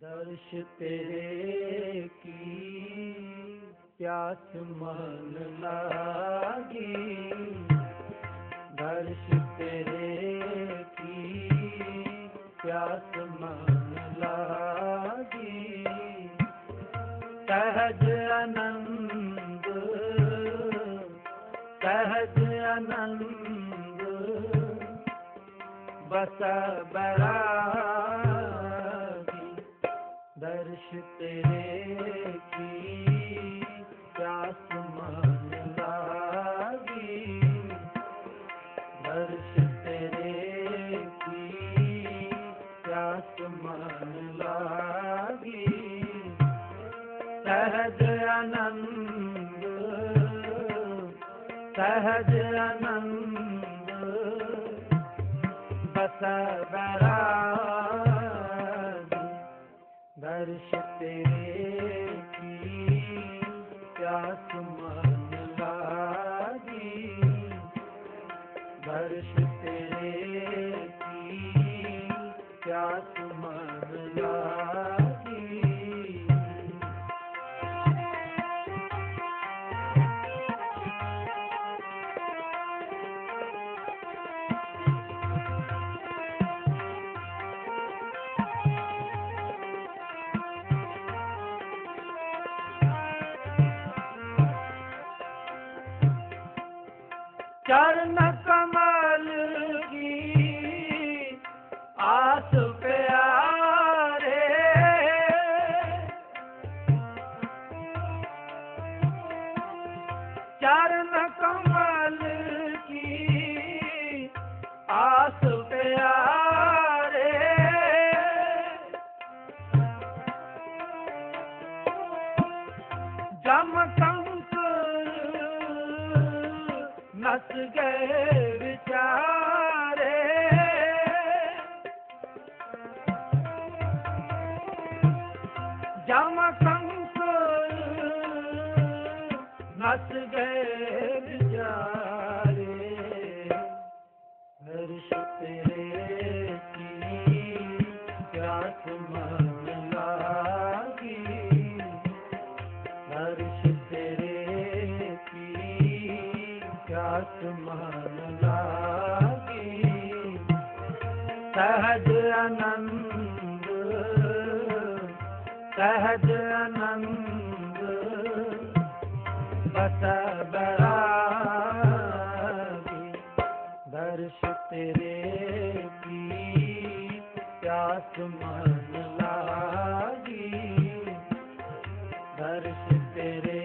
दर्श तेरे की प्यास मन लागी, दर्श तेरे की प्यास मन लागी। सहज आनंद, सहज आनंद बस बैरागी। दर्श तेरे की प्यास मन लागी, दर्श तेरे की प्यास मन लागी। सहज आनंद, सहज आनंद बस बैरागी। दर्श तेरे की प्यास मन लागी, दर्श तेरे की प्यास मन लागी। चरण कमल की आस प्यारे, चरण कमल की आस प्यारे। जम नस गए विचारे, जम कंकुल नस गए विचारे। हर्ष तेरे की प्यास मन लागी, हर्ष तेरे की प्यास मन लागी। सहज आनंद, सहज आनंद बस बैरागी। दर्श तेरे की प्यास मन लागी, दर्श तेरे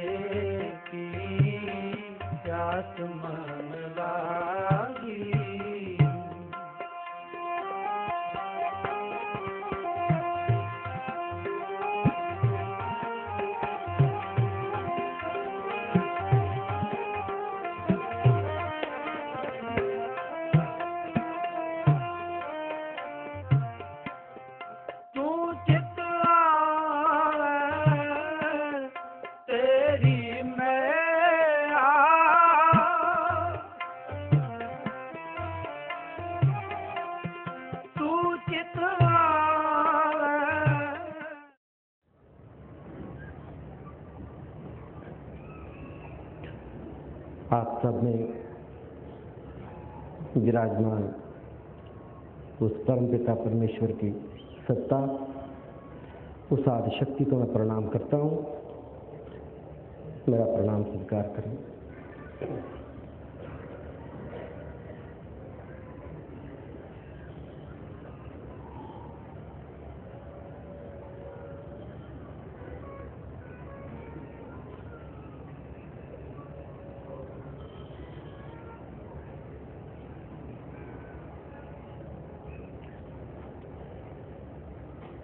की प्यास मन लागी। तू चित आवे तेरी मैं तू चित आवे। आप सब में विराजमान उस परम पिता परमेश्वर की सत्ता, उस आदि शक्ति को मैं प्रणाम करता हूँ। मेरा प्रणाम स्वीकार करें।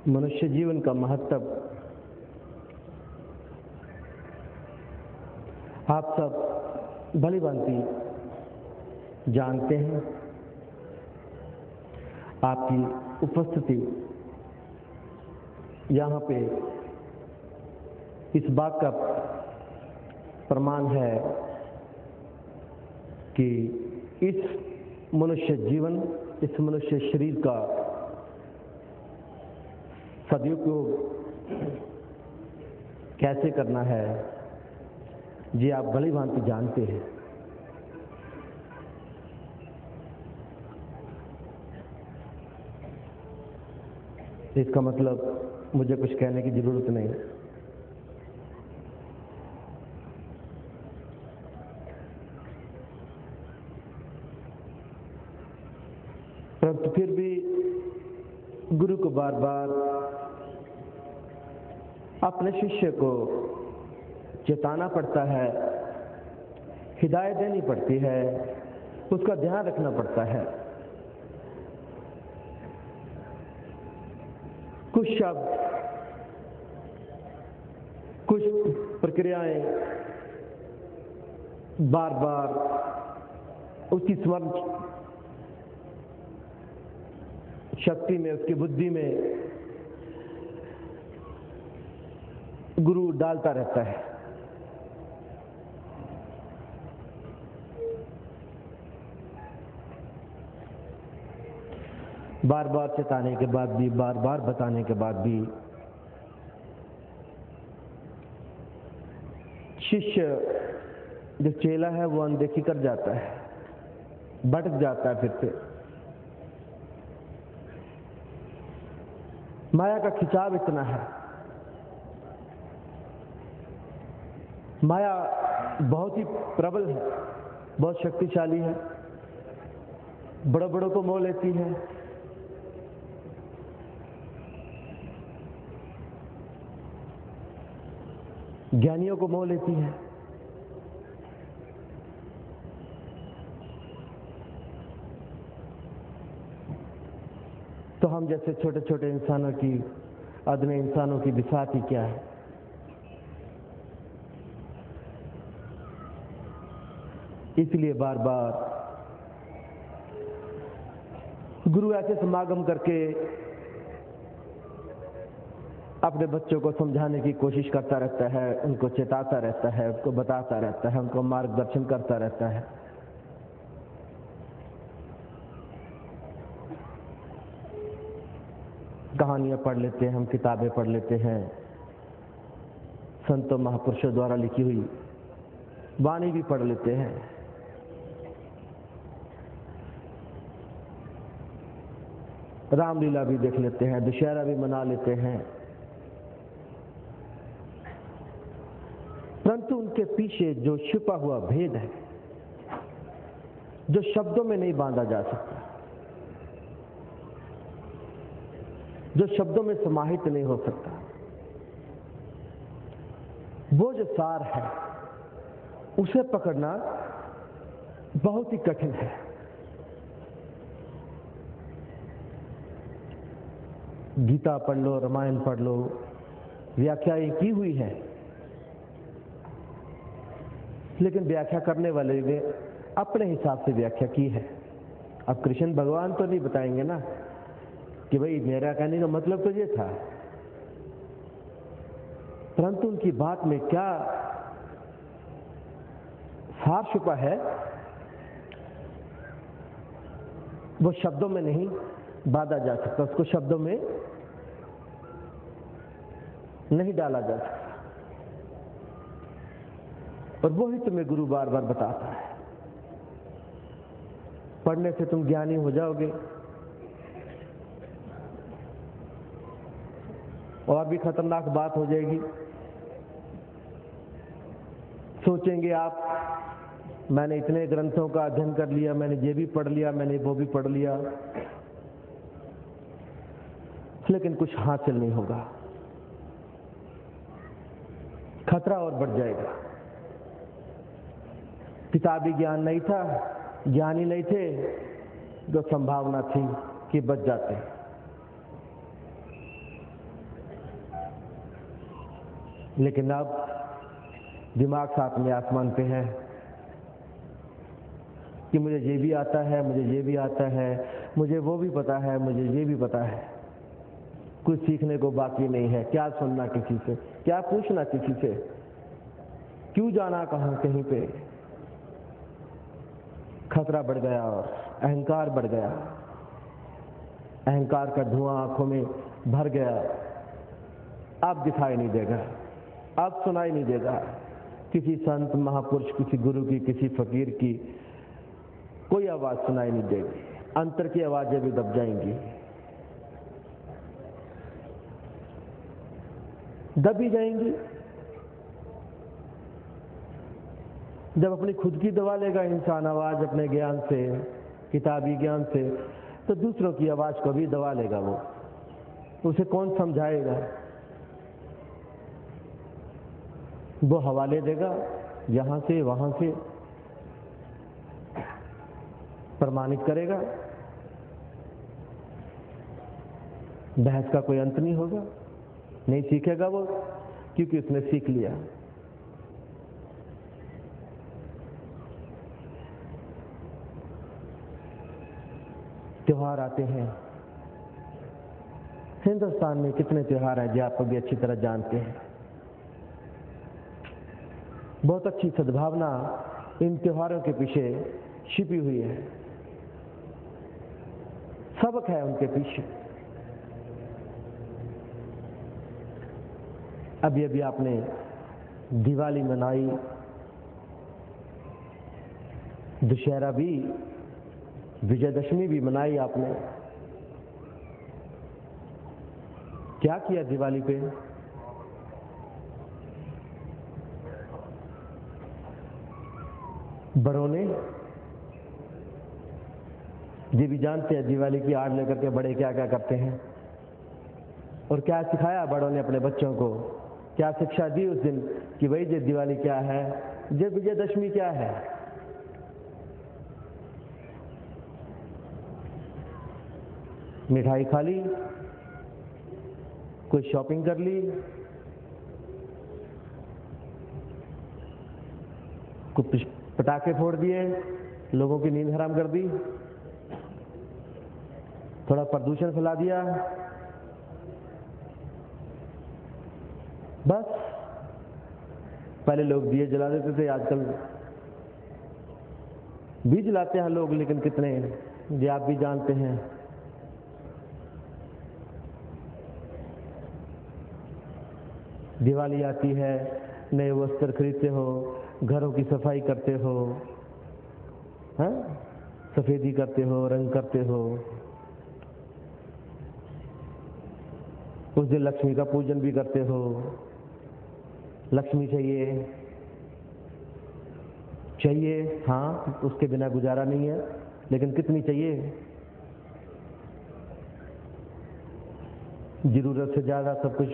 मनुष्य जीवन का महत्व आप सब भली भांति जानते हैं। आपकी उपस्थिति यहाँ पे इस बात का प्रमाण है कि इस मनुष्य जीवन, इस मनुष्य शरीर का सदुपयोग कैसे करना है, जी आप भली भांति जानते हैं। इसका मतलब मुझे कुछ कहने की जरूरत नहीं। परंतु फिर भी गुरु को बार बार अपने शिष्य को चेताना पड़ता है, हिदायत देनी पड़ती है, उसका ध्यान रखना पड़ता है। कुछ शब्द, कुछ प्रक्रियाएं बार बार उसकी स्मरण शक्ति में, उसकी बुद्धि में गुरु डालता रहता है। बार बार चेताने के बाद भी, बार बार बताने के बाद भी शिष्य जो चेला है वो अनदेखी कर जाता है, भटक जाता है। फिर से माया का खिंचाव इतना है, माया बहुत ही प्रबल है, बहुत शक्तिशाली है, बड़ों बड़ों को मोह लेती है। ज्ञानियों को मोह लेती है। तो हम जैसे छोटे छोटे इंसानों की, अदने इंसानों की बिसात ही क्या है। इसलिए बार बार गुरु ऐसे समागम करके अपने बच्चों को समझाने की कोशिश करता रहता है, उनको चेताता रहता है, उनको बताता रहता है, उनको मार्गदर्शन करता रहता है। कहानियां पढ़ लेते हैं हम, किताबें पढ़ लेते हैं, संतों महापुरुषों द्वारा लिखी हुई वाणी भी पढ़ लेते हैं। रामलीला भी देख लेते हैं, दशहरा भी मना लेते हैं। परंतु उनके पीछे जो छिपा हुआ भेद है, जो शब्दों में नहीं बांधा जा सकता, जो शब्दों में समाहित नहीं हो सकता, वो जो सार है उसे पकड़ना बहुत ही कठिन है। गीता पढ़ लो, रामायण पढ़ लो, व्याख्याएं की हुई है, लेकिन व्याख्या करने वाले ने अपने हिसाब से व्याख्या की है। अब कृष्ण भगवान तो नहीं बताएंगे ना कि भाई मेरा कहने का मतलब तो ये था, परंतु उनकी बात में क्या सार छुपा है वो शब्दों में नहीं बांधा जा सकता, उसको शब्दों में नहीं डाला जा सकता। और वो ही तुम्हें गुरु बार बार बताता है। पढ़ने से तुम ज्ञानी हो जाओगे, और भी खतरनाक बात हो जाएगी। सोचेंगे आप, मैंने इतने ग्रंथों का अध्ययन कर लिया, मैंने ये भी पढ़ लिया, मैंने वो भी पढ़ लिया, लेकिन कुछ हासिल नहीं होगा, खतरा और बढ़ जाएगा। किताबी ज्ञान नहीं था, ज्ञानी नहीं थे, तो संभावना थी कि बच जाते। लेकिन अब दिमाग साथ में आसमान पे है कि मुझे ये भी आता है, मुझे ये भी आता है, मुझे वो भी पता है, मुझे ये भी पता है। कुछ सीखने को बाकी नहीं है। क्या सुनना किसी से, क्या पूछना किसी से, क्यों जाना कहाँ कहीं पे। खतरा बढ़ गया और अहंकार बढ़ गया। अहंकार का धुआं आंखों में भर गया। अब दिखाई नहीं देगा, अब सुनाई नहीं देगा किसी संत महापुरुष, किसी गुरु की, किसी फकीर की कोई आवाज सुनाई नहीं देगी। अंतर की आवाजें भी दब जाएंगी, दबी जाएंगी। जब अपनी खुद की दवा लेगा इंसान आवाज अपने ज्ञान से, किताबी ज्ञान से, तो दूसरों की आवाज को भी दबा लेगा। वो उसे कौन समझाएगा? वो हवाले देगा यहां से वहां से, प्रमाणित करेगा। बहस का कोई अंत नहीं होगा, नहीं सीखेगा वो, क्योंकि उसने सीख लिया। त्योहार आते हैं। हिंदुस्तान में कितने त्योहार हैं जो आप भी अच्छी तरह जानते हैं। बहुत अच्छी सद्भावना इन त्योहारों के पीछे छिपी हुई है, सबक है उनके पीछे। अभी अभी आपने दिवाली मनाई, दशहरा भी, विजयदशमी भी मनाई आपने। क्या किया दिवाली पे? बड़ों ने, ये भी जानते हैं दिवाली की आड़ लेकर के बड़े क्या क्या करते हैं, और क्या सिखाया बड़ों ने अपने बच्चों को, क्या शिक्षा दी उस दिन कि भाई ये दिवाली क्या है, ये विजयदशमी क्या है। मिठाई खा ली, कोई शॉपिंग कर ली, कुछ पटाखे फोड़ दिए, लोगों की नींद हराम कर दी, थोड़ा प्रदूषण फैला दिया, बस। पहले लोग दिए जला देते थे, आजकल भी जलाते हैं लोग, लेकिन कितने, ये आप भी जानते हैं। दिवाली आती है, नए वस्त्र खरीदते हो, घरों की सफाई करते हो, हाँ? सफेदी करते हो, रंग करते हो। उस दिन लक्ष्मी का पूजन भी करते हो। लक्ष्मी चाहिए, चाहिए, हाँ, उसके बिना गुजारा नहीं है, लेकिन कितनी चाहिए? जरूरत से ज्यादा सब कुछ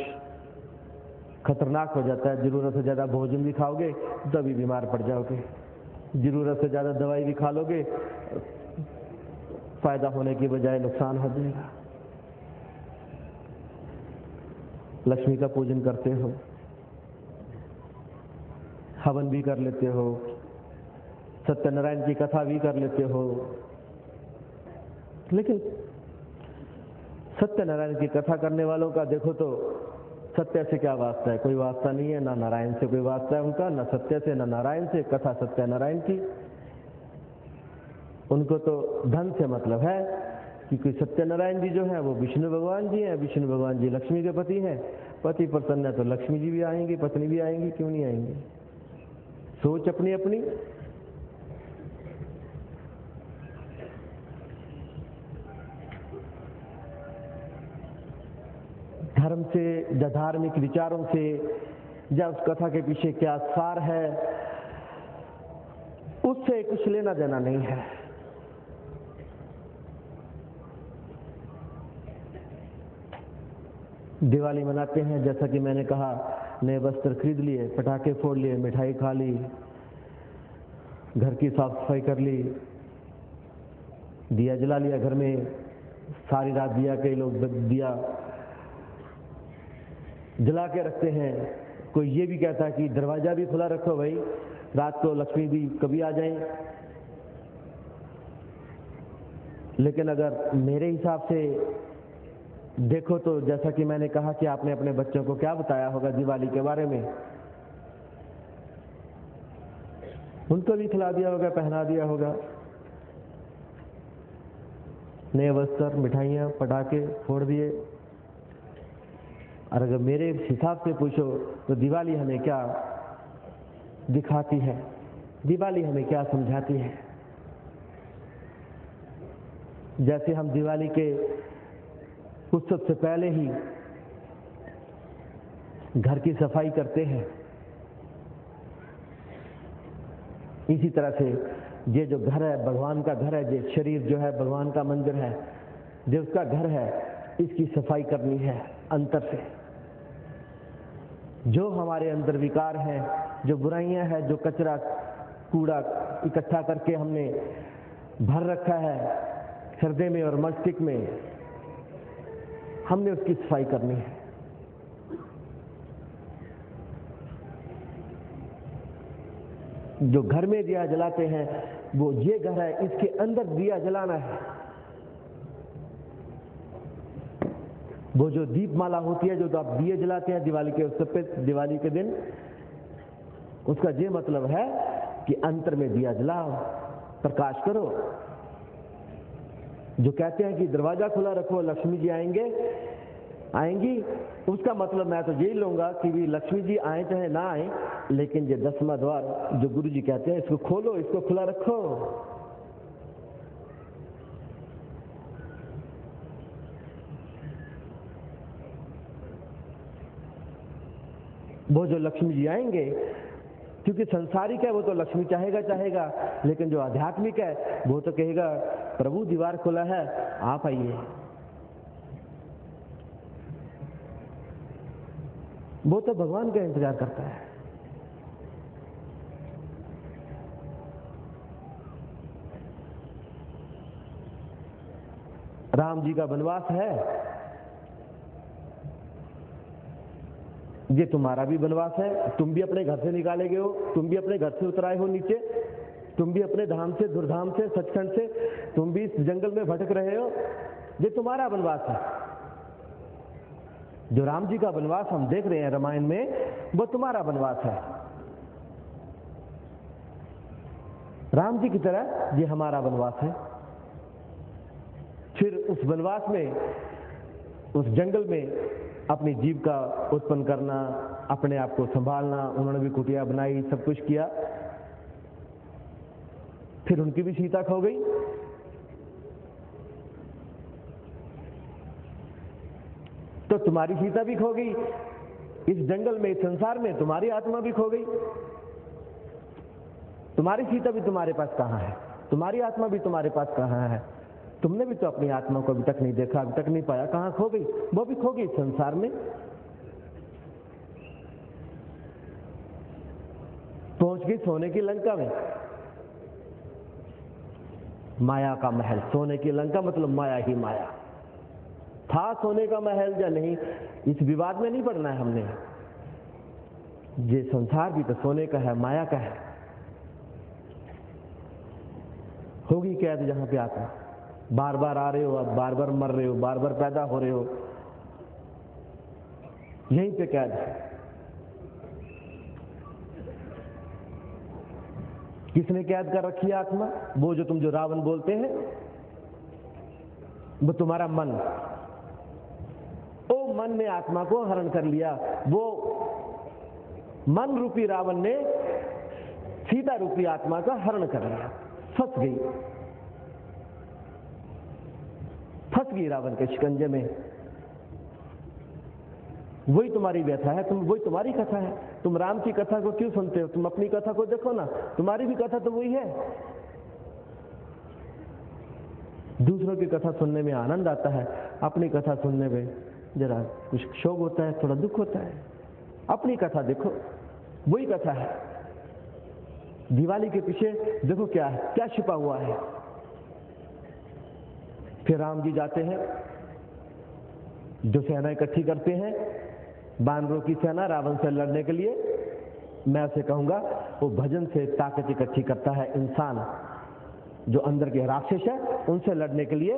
खतरनाक हो जाता है। जरूरत से ज्यादा भोजन भी खाओगे तो भी बीमार पड़ जाओगे। जरूरत से ज्यादा दवाई भी खा लोगे, फायदा होने की बजाय नुकसान हो जाएगा। लक्ष्मी का पूजन करते हो, हवन भी कर लेते हो, सत्यनारायण की कथा भी कर लेते हो, लेकिन सत्यनारायण की कथा करने वालों का देखो तो सत्य से क्या वास्ता है? कोई वास्ता नहीं है, ना नारायण से कोई वास्ता है उनका, ना सत्य से, ना नारायण से। कथा सत्यनारायण की, उनको तो धन से मतलब है, क्योंकि सत्यनारायण जी जो है वो विष्णु भगवान जी हैं। विष्णु भगवान जी लक्ष्मी के पति हैं। पति प्रसन्न है तो लक्ष्मी जी भी आएंगी, पत्नी भी आएंगी, क्यों नहीं आएंगी? सोच अपनी अपनी। धर्म से या धार्मिक विचारों से या उस कथा के पीछे क्या सार है, उससे कुछ लेना देना नहीं है। दिवाली मनाते हैं, जैसा कि मैंने कहा, नए वस्त्र खरीद लिए, पटाखे फोड़ लिए, मिठाई खा ली, घर की साफ सफाई कर ली, दिया जला लिया घर में, सारी रात दिया, कई लोग दिया जला के रखते हैं। कोई ये भी कहता है कि दरवाजा भी खुला रखो भाई, रात को लक्ष्मी भी कभी आ जाएं। लेकिन अगर मेरे हिसाब से देखो तो जैसा कि मैंने कहा कि आपने अपने बच्चों को क्या बताया होगा दिवाली के बारे में, उनको भी खिला दिया होगा, पहना दिया होगा, नए वस्त्र, मिठाइयाँ, पटाखे फोड़ दिए। और अगर मेरे हिसाब से पूछो तो दिवाली हमें क्या दिखाती है, दिवाली हमें क्या समझाती है। जैसे हम दिवाली के उत्सव से पहले ही घर की सफाई करते हैं, इसी तरह से ये जो घर है भगवान का घर है, ये शरीर जो है भगवान का मंदिर है, जो उसका घर है, इसकी सफाई करनी है अंतर से। जो हमारे अंदर विकार हैं, जो बुराइयां हैं, जो कचरा कूड़ा इकट्ठा करके हमने भर रखा है हृदय में और मस्तिष्क में, हमने उसकी सफाई करनी है। जो घर में दिया जलाते हैं वो ये घर है, इसके अंदर दिया जलाना है। वो जो दीपमाला होती है, जो आप दिए जलाते हैं दिवाली के उत्सव पे, दिवाली के दिन, उसका ये मतलब है कि अंतर में दिया जलाओ, प्रकाश करो। जो कहते हैं कि दरवाजा खुला रखो लक्ष्मी जी आएंगी, उसका मतलब मैं तो यही लूंगा कि भी लक्ष्मी जी आए चाहे ना आए, लेकिन ये 10वां द्वार जो गुरु जी कहते हैं इसको खोलो, इसको खुला रखो। वो जो लक्ष्मी जी आएंगे, क्योंकि संसारिक है वो तो लक्ष्मी चाहेगा, लेकिन जो आध्यात्मिक है वो तो कहेगा प्रभु द्वार खुला है, आप आइए। वो तो भगवान का इंतजार करता है। राम जी का वनवास है, ये तुम्हारा भी वनवास है। तुम भी अपने घर से निकाले गए हो, तुम भी अपने घर से उतराए हो नीचे, तुम भी अपने धाम से, दुर्धाम से, सचखंड से, तुम भी इस जंगल में भटक रहे हो। ये तुम्हारा वनवास है। जो राम जी का वनवास हम देख रहे हैं रामायण में, वो तुम्हारा वनवास है। राम जी की तरह ये हमारा वनवास है। फिर उस वनवास में, उस जंगल में अपनी जीविका उत्पन्न करना, अपने आप को संभालना, उन्होंने भी कुटिया बनाई, सब कुछ किया। फिर उनकी भी सीता खो गई। तो तुम्हारी सीता भी खो गई। इस जंगल में, इस संसार में तुम्हारी आत्मा भी खो गई। तुम्हारी सीता भी तुम्हारे पास कहां है, तुम्हारी आत्मा भी तुम्हारे पास कहां है। तुमने भी तो अपनी आत्मा को अभी तक नहीं देखा, अभी तक नहीं पाया, कहां खो गई? वो भी खो गई संसार में। पहुंच गई सोने की लंका में। माया का महल, सोने की लंका मतलब माया ही माया। था सोने का महल या नहीं, इस विवाद में नहीं पड़ना है हमने। ये संसार भी तो सोने का है, माया का है। होगी कैद जहां पे आत्मा, बार बार आ रहे हो, अब बार बार मर रहे हो, बार बार पैदा हो रहे हो, यहीं पे कैद है। किसने कैद कर रखी है आत्मा? वो जो तुम जो रावण बोलते हैं, वो तुम्हारा मन। ओ मन ने आत्मा को हरण कर लिया। वो मन रूपी रावण ने सीता रूपी आत्मा का हरण कर लिया। फंस गई रावण के शिकंजे में। वही तुम्हारी व्यथा है, वही तुम्हारी कथा है। तुम राम की कथा को क्यों सुनते हो? तुम अपनी कथा को देखो ना, तुम्हारी भी कथा तो वही है। दूसरों की कथा सुनने में आनंद आता है, अपनी कथा सुनने में जरा कुछ शोक होता है, थोड़ा दुख होता है। अपनी कथा देखो, वही कथा है। दिवाली के पीछे देखो क्या है, क्या छिपा हुआ है। फिर राम जी जाते हैं, जो सेना इकट्ठी करते हैं, बानरों की सेना रावण से लड़ने के लिए, मैं उसे कहूंगा वो भजन से ताकत इकट्ठी करता है। इंसान जो अंदर के राक्षस है उनसे लड़ने के लिए,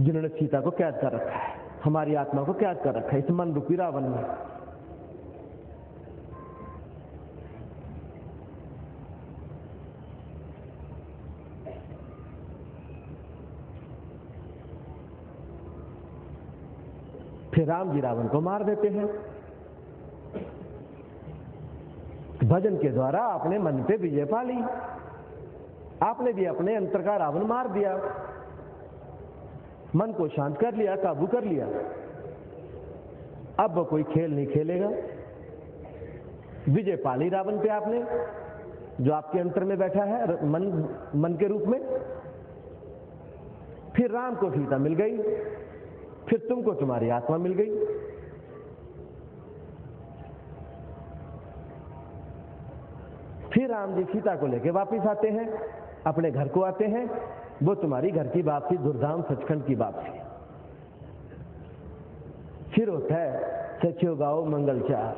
जिन्होंने सीता को कैद कर रखा है, हमारी आत्मा को कैद कर रखा है इस मन रूपी रावण में। फिर राम जी रावण को मार देते हैं। भजन के द्वारा आपने मन पे विजय पा ली, आपने भी अपने अंतर का रावण मार दिया, मन को शांत कर लिया, काबू कर लिया। अब वो कोई खेल नहीं खेलेगा, विजय पा ली रावण पे आपने, जो आपके अंतर में बैठा है मन के रूप में। फिर राम को सीता मिल गई, फिर तुमको तुम्हारी आत्मा मिल गई। फिर राम जी सीता को लेके वापिस आते हैं, अपने घर को आते हैं। वो तुम्हारी घर की वापसी, धूमधाम सचखंड की वापसी। फिर होता है सच्चो गाओ मंगलचार,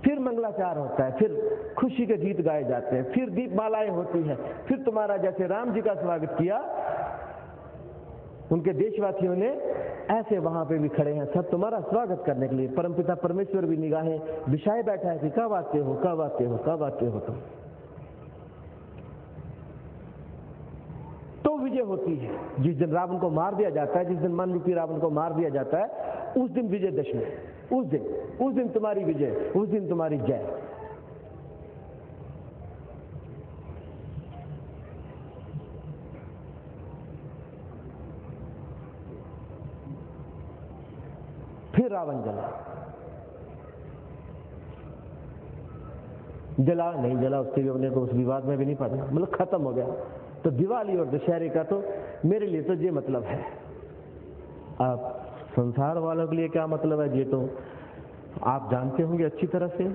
फिर मंगलाचार होता है, फिर खुशी के गीत गाए जाते हैं, फिर दीपमालाएं होती हैं। फिर तुम्हारा जैसे राम जी का स्वागत किया, उनके देशवासियों ने ऐसे वहां पे भी खड़े हैं सब तुम्हारा स्वागत करने के लिए। परमपिता परमेश्वर भी निगाहें बिछाए बैठा है कि कब आते हो, कब आते हो, कब आते हो तुम। तो विजय होती है। जिस दिन रावण को मार दिया जाता है, जिस दिन मन रूपी रावण को मार दिया जाता है, उस दिन विजयदशमी, उस दिन तुम्हारी विजय, उस दिन तुम्हारी जय। फिर रावण जला नहीं जला, उसके भी अपने को उस विवाद में भी नहीं पड़ा, मतलब खत्म हो गया। तो दिवाली और दशहरे का तो मेरे लिए तो ये मतलब है। आप संसार वालों के लिए क्या मतलब है ये तो आप जानते होंगे अच्छी तरह से।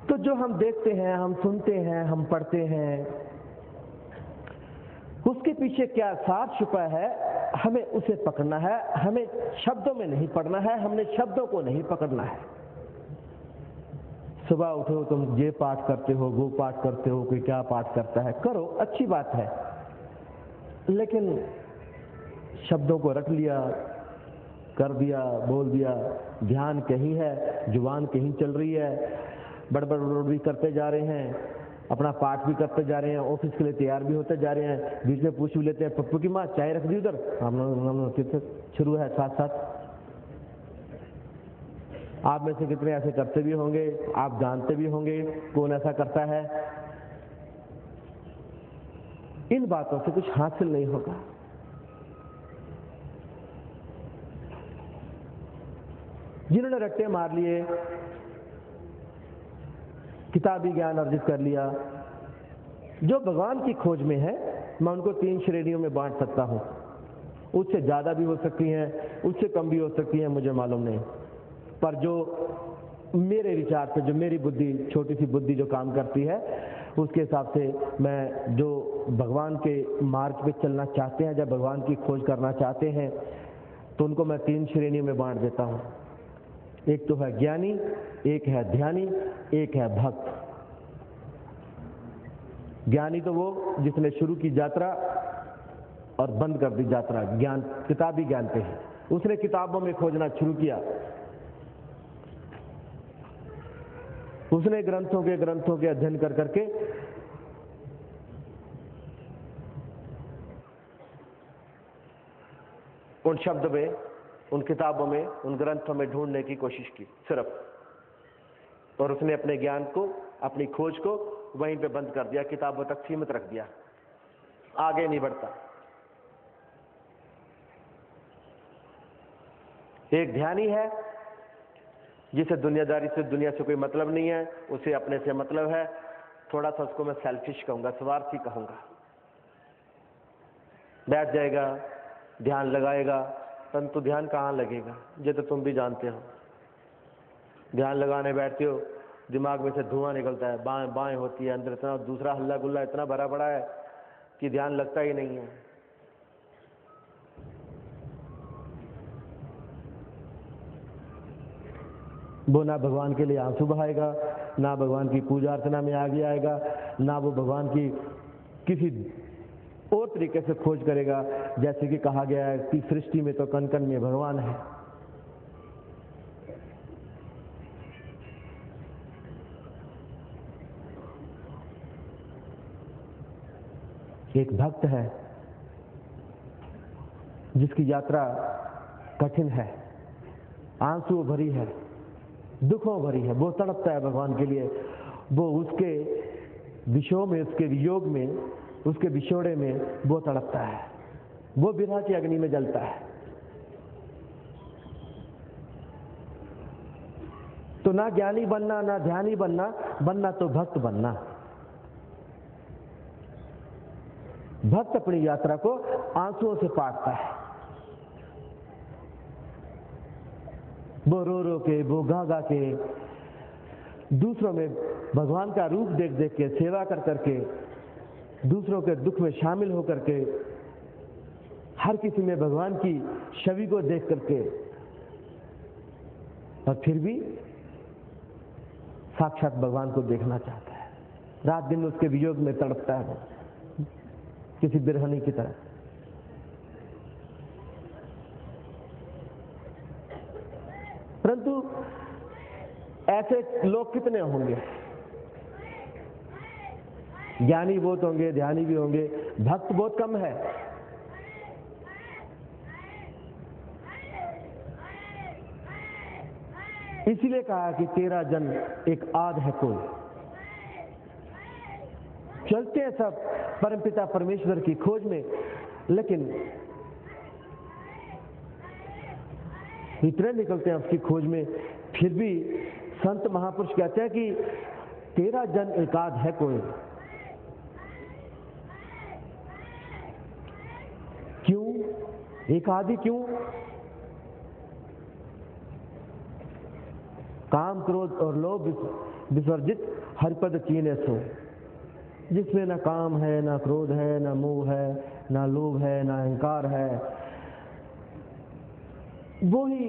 तो जो हम देखते हैं, हम सुनते हैं, हम पढ़ते हैं, उसके पीछे क्या सार छुपा है, हमें उसे पकड़ना है। हमें शब्दों में नहीं पढ़ना है, हमने शब्दों को नहीं पकड़ना है। सुबह उठो, तुम ये पाठ करते हो, वो पाठ करते हो, कोई क्या पाठ करता है, करो, अच्छी बात है। लेकिन शब्दों को रख लिया, कर दिया, बोल दिया, ध्यान कहीं है, जुबान कहीं चल रही है, बड़बड़ भी करते जा रहे हैं, अपना पाठ भी करते जा रहे हैं, ऑफिस के लिए तैयार भी होते जा रहे हैं, बीच में पूछ भी लेते हैं, पप्पू की माँ चाय रख दी उधर, हम लोग शुरू है साथ साथ। आप में से कितने ऐसे करते भी होंगे, आप जानते भी होंगे कौन ऐसा करता है। इन बातों से कुछ हासिल नहीं होगा। जिन्होंने रट्टे मार लिए, किताबी ज्ञान अर्जित कर लिया, जो भगवान की खोज में है, मैं उनको 3 श्रेणियों में बांट सकता हूं। उससे ज्यादा भी हो सकती हैं, उससे कम भी हो सकती हैं, मुझे मालूम नहीं। पर जो मेरे विचार से, जो मेरी बुद्धि, छोटी सी बुद्धि जो काम करती है, उसके हिसाब से मैं, जो भगवान के मार्ग पे चलना चाहते हैं, जब भगवान की खोज करना चाहते हैं, तो उनको मैं 3 श्रेणियों में बांट देता हूं। एक तो है ज्ञानी, एक है ध्यानी, एक है भक्त। ज्ञानी तो वो जिसने शुरू की यात्रा और बंद कर दी यात्रा, ज्ञान किताबी ज्ञान पे है, उसने किताबों में खोजना शुरू किया, उसने ग्रंथों के अध्ययन कर करके उन शब्द में, उन किताबों में, उन ग्रंथों में ढूंढने की कोशिश की सिर्फ, और उसने अपने ज्ञान को, अपनी खोज को वहीं पे बंद कर दिया, किताबों तक सीमित रख दिया, आगे नहीं बढ़ता। एक ध्यानी है जिसे दुनियादारी से, दुनिया से कोई मतलब नहीं है, उसे अपने से मतलब है। थोड़ा सा उसको मैं सेल्फिश कहूंगा, स्वार्थी कहूंगा। बैठ जाएगा, ध्यान लगाएगा, परंतु ध्यान कहाँ लगेगा, ये तो तुम भी जानते हो। ध्यान लगाने बैठते हो, दिमाग में से धुआं निकलता है, बाएं बाएं होती है, अंदर इतना दूसरा हल्ला गुल्ला इतना भरा पड़ा है कि ध्यान लगता ही नहीं है। वो ना भगवान के लिए आंसू बहाएगा, ना भगवान की पूजा अर्चना में आगे आएगा, ना वो भगवान की किसी और तरीके से खोज करेगा। जैसे कि कहा गया है कि सृष्टि में तो कण कण में भगवान है। एक भक्त है जिसकी यात्रा कठिन है, आंसू भरी है, दुखों भरी है। वो तड़पता है भगवान के लिए। वो उसके विषयों में, उसके वियोग में, उसके विछोड़े में वो तड़पता है। वो विरह की अग्नि में जलता है। तो ना ज्ञानी बनना, ना ध्यानी बनना, बनना तो भक्त बनना। भक्त अपनी यात्रा को आंसुओं से पाटता है। वो रो रो के, वो गा गा के, दूसरों में भगवान का रूप देख देख के, सेवा कर करके, दूसरों के दुख में शामिल होकर के, हर किसी में भगवान की छवि को देख करके, और फिर भी साक्षात भगवान को देखना चाहता है। रात दिन उसके वियोग में तड़पता है, वो किसी बिरहनी की तरह। परंतु ऐसे लोग कितने होंगे? ज्ञानी बहुत होंगे, ध्यानी भी होंगे, भक्त बहुत कम है। इसीलिए कहा कि तेरा जन एक आध है कोई। चलते हैं सब परमपिता परमेश्वर की खोज में, लेकिन इतने निकलते हैं उसकी खोज में, फिर भी संत महापुरुष कहते हैं कि तेरा जन एकाध है कोई। क्यों एकाधी? क्यों? काम, क्रोध और लोभ विसर्जित हरिपद चीने सो। जिसमें ना काम है, ना क्रोध है, ना मोह है, ना लोभ है, ना अहंकार है, वो ही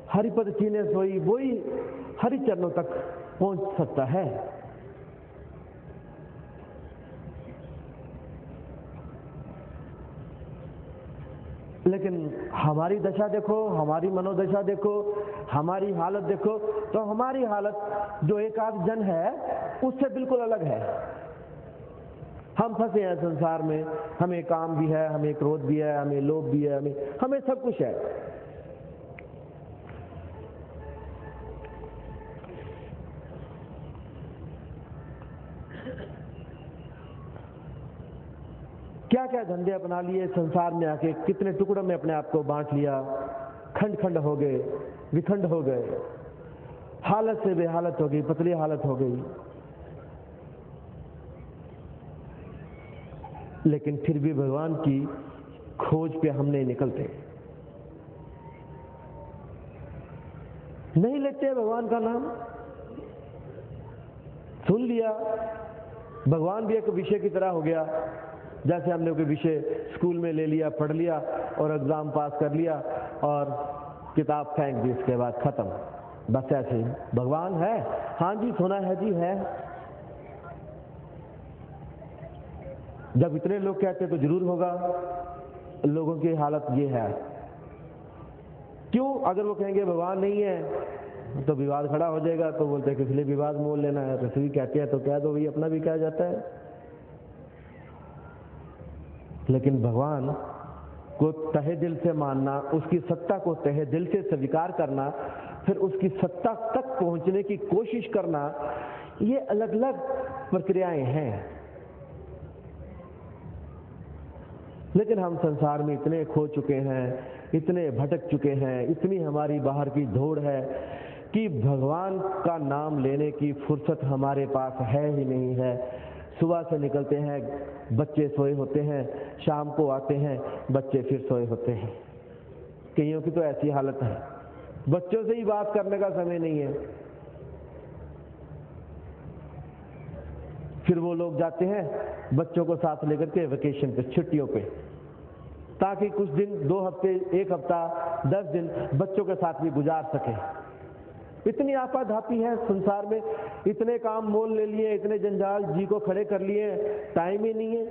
हरिपद चीने सोई, वो ही हरि चरणों तक पहुंच सकता है। लेकिन हमारी दशा देखो, हमारी मनोदशा देखो, हमारी हालत देखो, तो हमारी हालत जो एक आध जन है उससे बिल्कुल अलग है। हम फंसे हैं संसार में। हमें काम भी है, हमें क्रोध भी है, हमें लोभ भी है, हमें सब कुछ है। क्या क्या धंधे अपना लिए संसार में आके, कितने टुकड़ों में अपने आप को बांट लिया, खंड खंड हो गए, विखंड हो गए, हालत से बेहालत हो गई, पतली हालत हो गई। लेकिन फिर भी भगवान की खोज पे हम नहीं निकलते, नहीं लेते भगवान का नाम। सुन लिया, भगवान भी एक विषय की तरह हो गया। जैसे हमने कोई विषय स्कूल में ले लिया, पढ़ लिया और एग्जाम पास कर लिया और किताब फेंक दी, इसके बाद खत्म। बस ऐसे ही भगवान है, हाँ जी सुना है जी है। जब इतने लोग कहते तो जरूर होगा। लोगों की हालत ये है। क्यों? अगर वो कहेंगे भगवान नहीं है तो विवाद खड़ा हो जाएगा, तो बोलते हैं किस लिए विवाद मोल लेना है, किसी भी कहते हैं तो कह दो, भाई अपना भी कहा जाता है। लेकिन भगवान को तहे दिल से मानना, उसकी सत्ता को तहे दिल से स्वीकार करना, फिर उसकी सत्ता तक पहुंचने की कोशिश करना, ये अलग अलग प्रक्रियाएं हैं। लेकिन हम संसार में इतने खो चुके हैं, इतने भटक चुके हैं, इतनी हमारी बाहर की दौड़ है कि भगवान का नाम लेने की फुर्सत हमारे पास है ही नहीं है। सुबह से निकलते हैं, बच्चे सोए होते हैं, शाम को आते हैं, बच्चे फिर सोए होते हैं। कईयों की तो ऐसी हालत है, बच्चों से ही बात करने का समय नहीं है। फिर वो लोग जाते हैं बच्चों को साथ लेकर के वेकेशन पे, छुट्टियों पे, ताकि कुछ दिन, 2 हफ्ते, 1 हफ्ता, 10 दिन बच्चों के साथ भी गुजार सके। इतनी आपाधापी है संसार में, इतने काम मोल ले लिए, इतने जंजाल जी को खड़े कर लिए, टाइम ही नहीं है।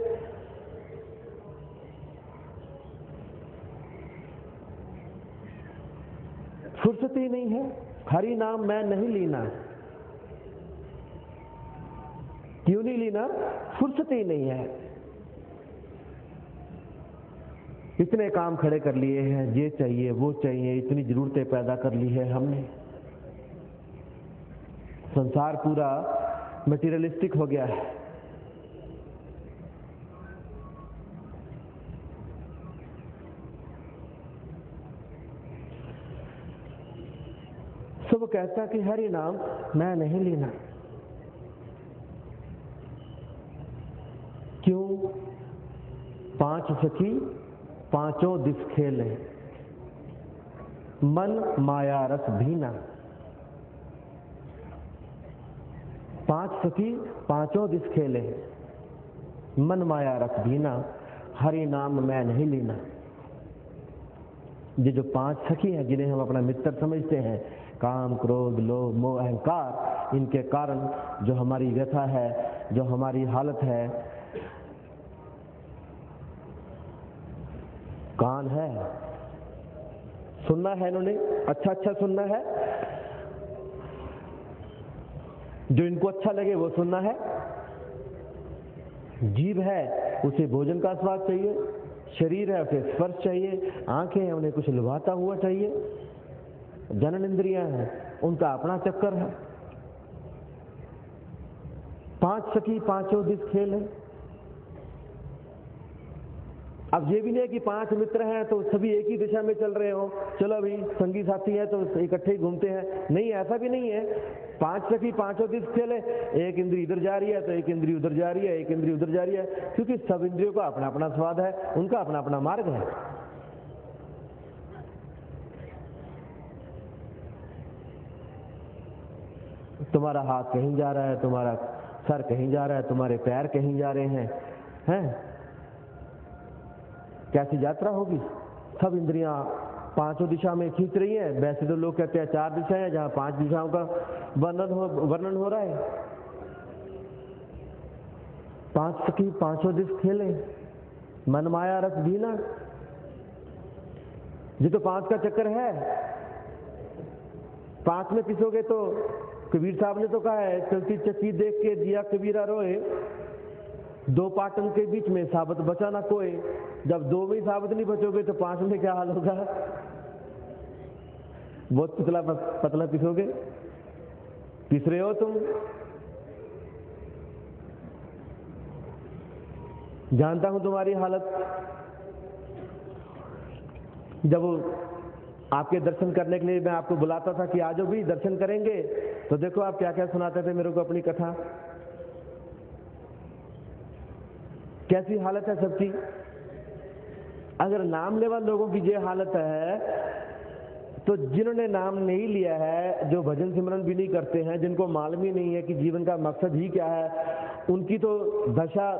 फुर्सत ही नहीं है। हरि नाम मैं नहीं लीना, क्यों नहीं लीना? फुर्सत ही नहीं है। इतने काम खड़े कर लिए हैं, ये चाहिए वो चाहिए, इतनी जरूरतें पैदा कर ली है हमने। संसार पूरा मटेरियलिस्टिक हो गया है। सब कहता कि हरि नाम मैं नहीं लेना। क्यों? 5 सखी पांचों दिस खेले, मन माया रस भीना। 5 सखी पांचों दिस खेले, मन माया रस भीना, हरि नाम मैं नहीं लेना। ये जो 5 सखी हैं जिन्हें हम अपना मित्र समझते हैं, काम क्रोध लोभ मोह अहंकार, इनके कारण जो हमारी व्यथा है, जो हमारी हालत है, कान है, सुनना है इन्होंने, अच्छा अच्छा सुनना है, जो इनको अच्छा लगे वो सुनना है। जीभ है, उसे भोजन का स्वाद चाहिए। शरीर है, उसे स्पर्श चाहिए। आंखें हैं, उन्हें कुछ लुभाता हुआ चाहिए। जनन इंद्रियां हैं, उनका अपना चक्कर है। 5 सखी पांचों दिस खेल है। अब ये भी नहीं है कि 5 मित्र हैं तो सभी एक ही दिशा में चल रहे हो, चलो अभी संगी साथी है तो इकट्ठे ही घूमते हैं। नहीं, ऐसा भी नहीं है। 5 सखी पांचों दिस खेल है। एक इंद्री इधर जा रही है तो एक इंद्री उधर जा रही है, एक इंद्री उधर जा रही है, क्योंकि सब इंद्रियों का अपना अपना स्वाद है, उनका अपना अपना मार्ग है। तुम्हारा हाथ कहीं जा रहा है, तुम्हारा सर कहीं जा रहा है, तुम्हारे पैर कहीं जा रहे हैं? कैसी यात्रा होगी? सब इंद्रियां पांचों दिशा में खींच रही हैं। वैसे तो लोग कहते हैं 4 दिशाएं हैं, जहां 5 दिशाओं का वर्णन हो रहा है। 5 सखी पांचों दिश खेले, मन माया रस भीना। ये तो 5 का चक्कर है। 5 में पिसोगे तो, कबीर साहब ने तो कहा है, चलती चक्की देख के जिया कबीरा रोए, 2 पाटन के बीच में साबत बचा ना कोई। जब 2 में साबत नहीं बचोगे तो 5 में क्या हाल होगा? बहुत पतला पिसोगे, पिस रहे हो तुम। जानता हूं तुम्हारी हालत। जब आपके दर्शन करने के लिए मैं आपको बुलाता था कि आज भी दर्शन करेंगे, तो देखो आप क्या क्या सुनाते थे मेरे को अपनी कथा। कैसी हालत है सबकी। अगर नाम लेवा लोगों की ये हालत है, तो जिन्होंने नाम नहीं लिया है, जो भजन सिमरन भी नहीं करते हैं, जिनको मालूम ही नहीं है कि जीवन का मकसद ही क्या है, उनकी तो दशा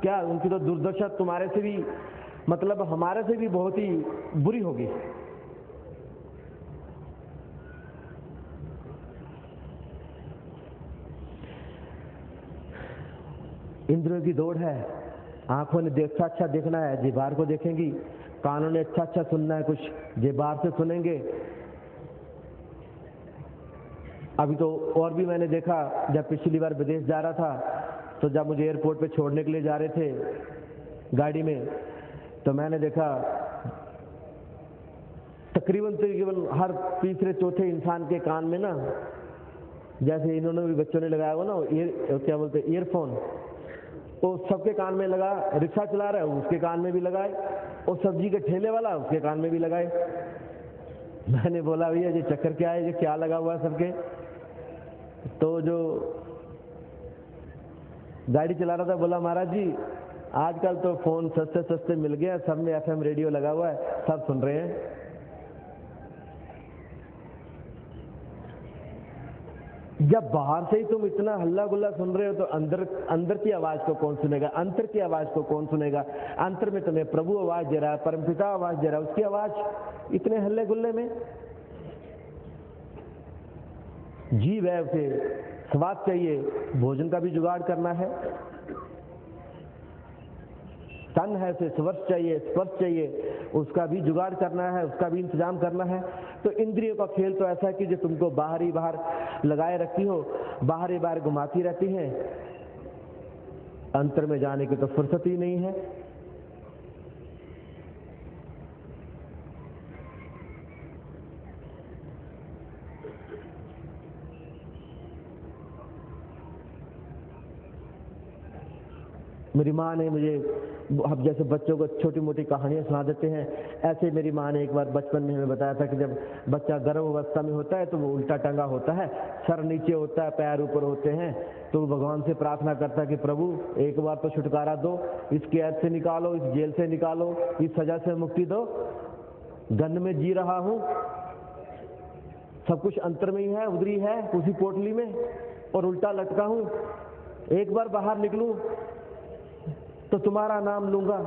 क्या, उनकी तो दुर्दशा तुम्हारे से भी, मतलब हमारे से भी बहुत ही बुरी होगी। इंद्रियों की दौड़ है। आंखों ने अच्छा अच्छा देखना है, जिबार को देखेंगी। कानों ने अच्छा अच्छा सुनना है, कुछ जिबार से सुनेंगे। अभी तो और भी मैंने देखा, जब पिछली बार विदेश जा रहा था, तो जब मुझे एयरपोर्ट पे छोड़ने के लिए जा रहे थे गाड़ी में, तो मैंने देखा तकरीबन हर तीसरे चौथे इंसान के कान में ना, जैसे इन्होंने भी बच्चों ने लगाया हुआ ना, क्या बोलते ईयरफोन, तो सबके कान में लगा। रिक्शा चला रहा है उसके कान में भी लगाए, और सब्जी के ठेले वाला उसके कान में भी लगाए। मैंने बोला भैया ये चक्कर क्या है, ये क्या लगा हुआ है सबके? तो जो गाड़ी चला रहा था बोला, महाराज जी आजकल तो फोन सस्ते सस्ते मिल गए, सब में FM रेडियो लगा हुआ है, सब सुन रहे हैं। जब बाहर से ही तुम इतना हल्ला गुल्ला सुन रहे हो, तो अंदर की आवाज को कौन सुनेगा? अंतर की आवाज को कौन सुनेगा? अंतर में तुम्हें प्रभु आवाज दे रहा है, परमपिता आवाज दे रहा है, उसकी आवाज इतने हल्ले गुल्ले में। जीव है उसे स्वाद चाहिए, भोजन का भी जुगाड़ करना है। तन है उसे स्पर्श चाहिए, उसका भी जुगाड़ करना है, उसका भी इंतजाम करना है। तो इंद्रियों का खेल तो ऐसा है कि जो तुमको बाहर ही बाहर लगाए रखती हो, बाहर ही बाहर घुमाती रहती हैं, अंतर में जाने की तो फुर्सत ही नहीं है। मेरी माँ ने मुझे, अब जैसे बच्चों को छोटी मोटी कहानियां सुना देते हैं, ऐसे मेरी माँ ने एक बार बचपन में हमें बताया था कि जब बच्चा गर्भ अवस्था में होता है तो वो उल्टा टंगा होता है, सर नीचे होता है, पैर ऊपर होते हैं, तो वो भगवान से प्रार्थना करता है कि प्रभु एक बार तो छुटकारा दो, इस कैद से निकालो, इस जेल से निकालो, इस सजा से मुक्ति दो, गंध में जी रहा हूं, सब कुछ अंतर में ही है, उधर ही है उसी पोटली में, और उल्टा लटका हूं, एक बार बाहर निकलूं तो तुम्हारा नाम लूंगा,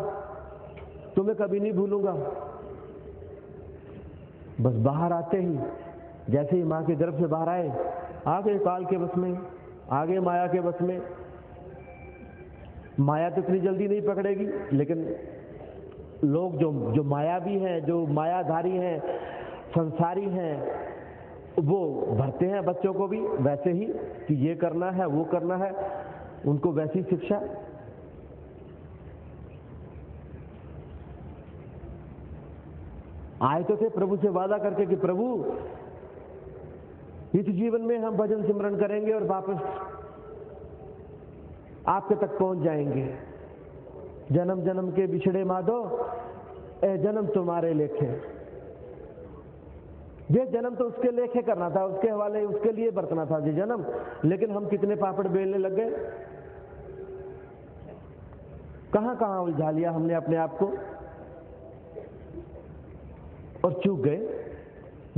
तुम्हें कभी नहीं भूलूंगा। बस बाहर आते ही, जैसे ही मां के गर्भ से बाहर आए, आ गए काल के बस में, आ गए माया के बस में। माया तो इतनी जल्दी नहीं पकड़ेगी, लेकिन लोग जो मायावी हैं, जो मायाधारी हैं, संसारी हैं, वो भरते हैं बच्चों को भी वैसे ही कि ये करना है, वो करना है, उनको वैसी शिक्षा। आए तो थे प्रभु से वादा करके कि प्रभु इस जीवन में हम भजन सिमरन करेंगे और वापस आपके तक पहुंच जाएंगे। जन्म जन्म के बिछड़े माधो, ए जन्म तुम्हारे लेखे। ये जन्म तो उसके लेखे करना था, उसके हवाले, उसके लिए बरतना था ये जन्म, लेकिन हम कितने पापड़ बेलने लग गए, कहां कहां उलझा लिया हमने अपने आप को और चूक गए।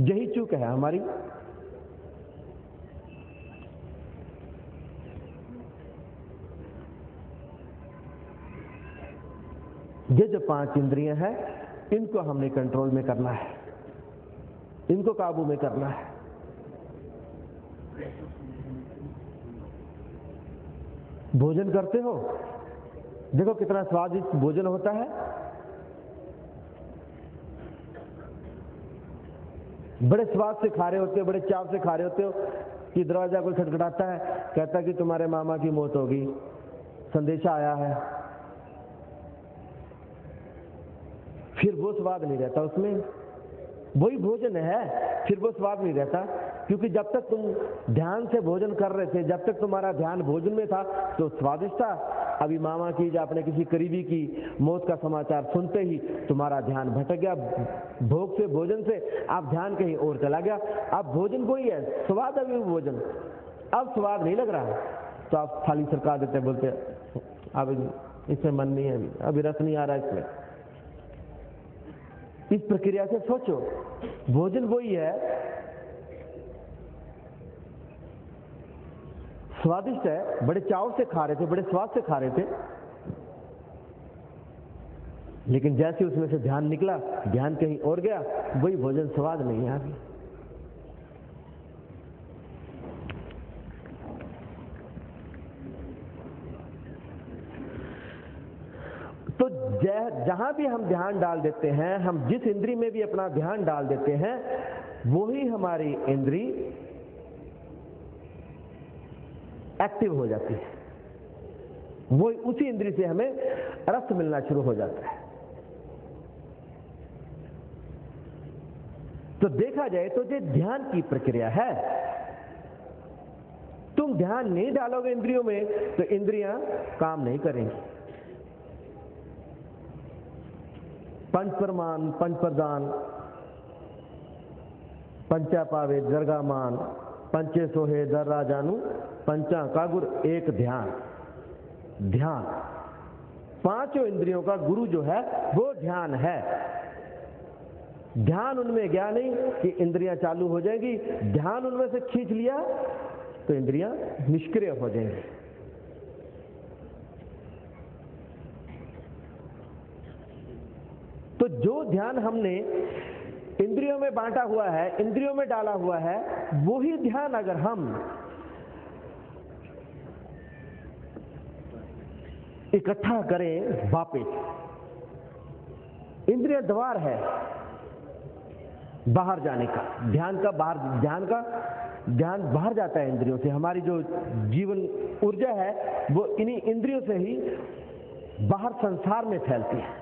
यही चूक है हमारी। ये जो 5 इंद्रियां हैं, इनको हमने कंट्रोल में करना है, इनको काबू में करना है। भोजन करते हो, देखो कितना स्वादिष्ट भोजन होता है। बड़े स्वाद से खा रहे होते हो, बड़े चाव से खा रहे होते हो कि दरवाजा कोई खटखटाता है, कहता कि तुम्हारे मामा की मौत होगी, संदेशा आया है। फिर वो स्वाद नहीं रहता उसमें, वही भोजन है, फिर वो स्वाद नहीं रहता, क्योंकि जब तक तुम ध्यान से भोजन कर रहे थे, जब तक तुम्हारा ध्यान भोजन में था तो स्वादिष्ट था। अभी मामा की या अपने किसी करीबी की मौत का समाचार सुनते ही तुम्हारा ध्यान भटक गया, भोग से, भोजन से आप ध्यान कहीं और चला गया। अब भोजन वही है, स्वाद अभी भोजन, अब स्वाद नहीं लग रहा, तो आप थाली सरका देते, बोलते अब इसमें मन नहीं है, अभी रस नहीं आ रहा इसमें। इस प्रक्रिया से सोचो, भोजन वही है, स्वादिष्ट है, बड़े चाव से खा रहे थे, बड़े स्वाद से खा रहे थे, लेकिन जैसे उसमें से ध्यान निकला, ध्यान कहीं और गया, वही भोजन स्वाद नहीं है अभी। तो जहां भी हम ध्यान डाल देते हैं, हम जिस इंद्री में भी अपना ध्यान डाल देते हैं, वही हमारी इंद्री एक्टिव हो जाती है, वो उसी इंद्री से हमें रस मिलना शुरू हो जाता है। तो देखा जाए तो ये ध्यान की प्रक्रिया है। तुम ध्यान नहीं डालोगे इंद्रियों में तो इंद्रियां काम नहीं करेंगी। पंच प्रमाण, पंच प्रदान, पंचा पावे दरगामान, पंचे सोहे दर राजानु, पंचा का गुरु एक ध्यान। ध्यान, 5 इंद्रियों का गुरु जो है वो ध्यान है। ध्यान उनमें गया नहीं कि इंद्रियां चालू हो जाएंगी, ध्यान उनमें से खींच लिया तो इंद्रियां निष्क्रिय हो जाएंगी। तो जो ध्यान हमने इंद्रियों में बांटा हुआ है, इंद्रियों में डाला हुआ है, वही ध्यान अगर हम इकट्ठा करें वापस, इंद्रिय द्वार है बाहर जाने का, ध्यान बाहर जाता है इंद्रियों से। हमारी जो जीवन ऊर्जा है वो इन्हीं इंद्रियों से ही बाहर संसार में फैलती है।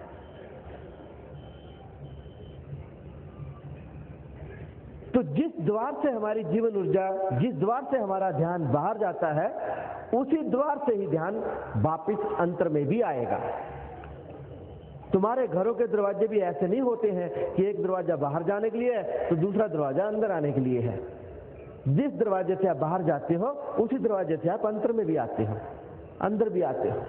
तो जिस द्वार से हमारी जीवन ऊर्जा, जिस द्वार से हमारा ध्यान बाहर जाता है, उसी द्वार से ही ध्यान वापिस अंतर में भी आएगा। तुम्हारे घरों के दरवाजे भी ऐसे नहीं होते हैं कि एक दरवाजा बाहर जाने के लिए है तो दूसरा दरवाजा अंदर आने के लिए है। जिस दरवाजे से आप बाहर जाते हो उसी दरवाजे से आप अंतर में भी आते हो, अंदर भी आते हो।